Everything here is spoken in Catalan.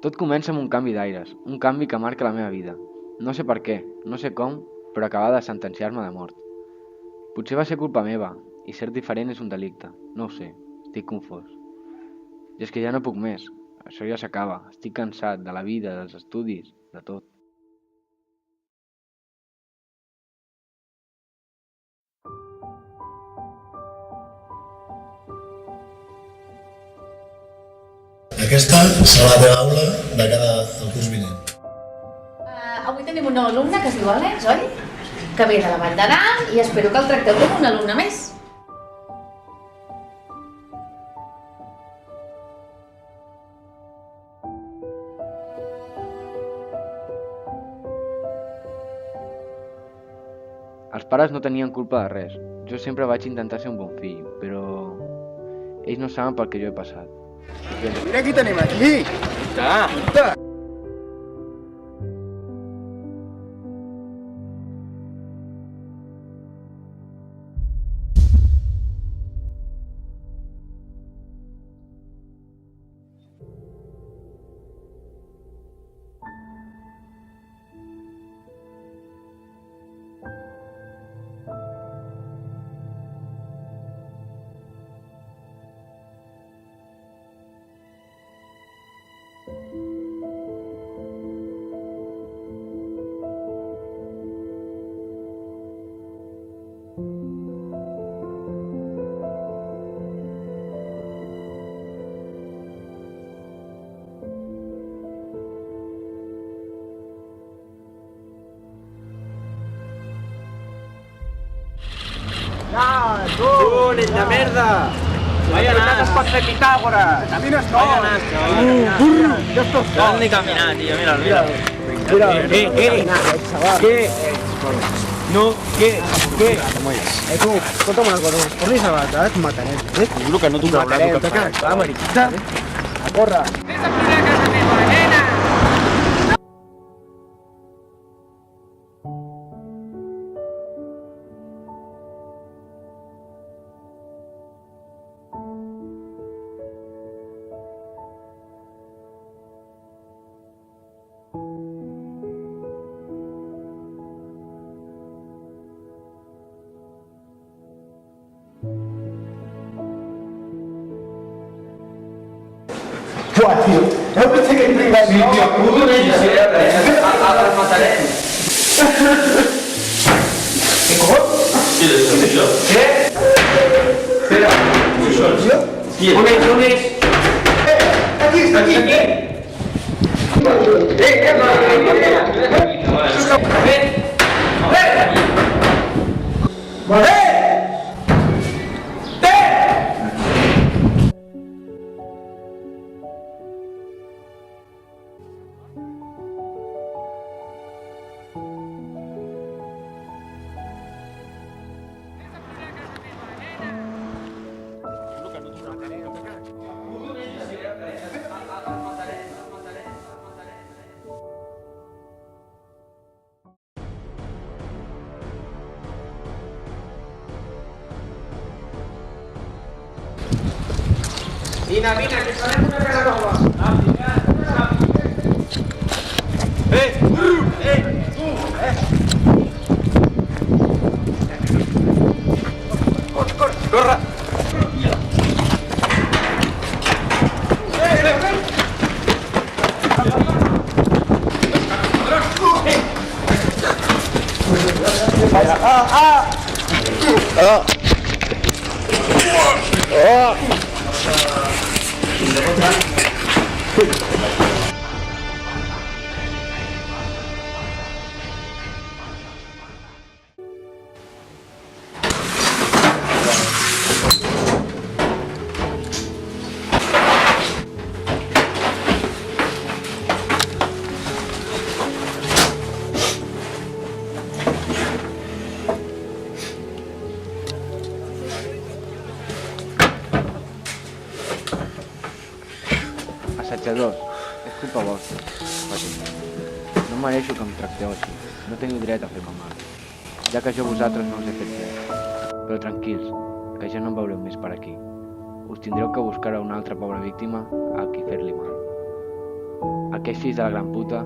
Tot comença amb un canvi d'aires, un canvi que marca la meva vida. No sé per què, no sé com, però acabava de sentenciar-me de mort. Potser va ser culpa meva, i ser diferent és un delicte. No ho sé, estic confós. I és que ja no puc més, això ja s'acaba, estic cansat de la vida, dels estudis, de tot. Aquesta serà la teva aula de cara al curs vinent. Avui tenim un nou alumne que es diu Àlex, oi? Que ve de la Vall d'Aran i espero que el tracteu com un alumne més. Els pares no tenien culpa de res. Jo sempre vaig intentar ser un bon fill, però ells no saben pel que jo he passat. Mira qui tenim aquí! ¡Ya! ¡Tú, niña mierda! ¡Vaya nas! ¡Para hacer Pitágoras! ¡Caminas todo! ¡Vaya nas, chaval! ¡Ya estás! No ni caminar, tío, mira, mira. Mira, ¿qué? No, ¿qué? Tu, escolta'm una cosa, ens tornis a batre, et matarem, eh? Seguro que no t'ho Et matarem, va, mariquita. A córrer. Buah, tio, heu vist aquell pringat? Sí, tio, puto nen, sí, ara el matarem. Què cojones? Qui és jo? Què? Espera. Qui sols? Jo? Qui és? On ets? Aquí, aquí. Vine, que et farem una cara nova. Corre! Assetjadors, és culpa vostra. No mereixo que em tracteu així. No teniu dret a fer-me mal, ja que jo a vosaltres no us he fet res. Però tranquils, que ja no em veureu més per aquí. Us tindreu que buscar a una altra pobra víctima a qui fer-li mal. Aquests fills de la gran puta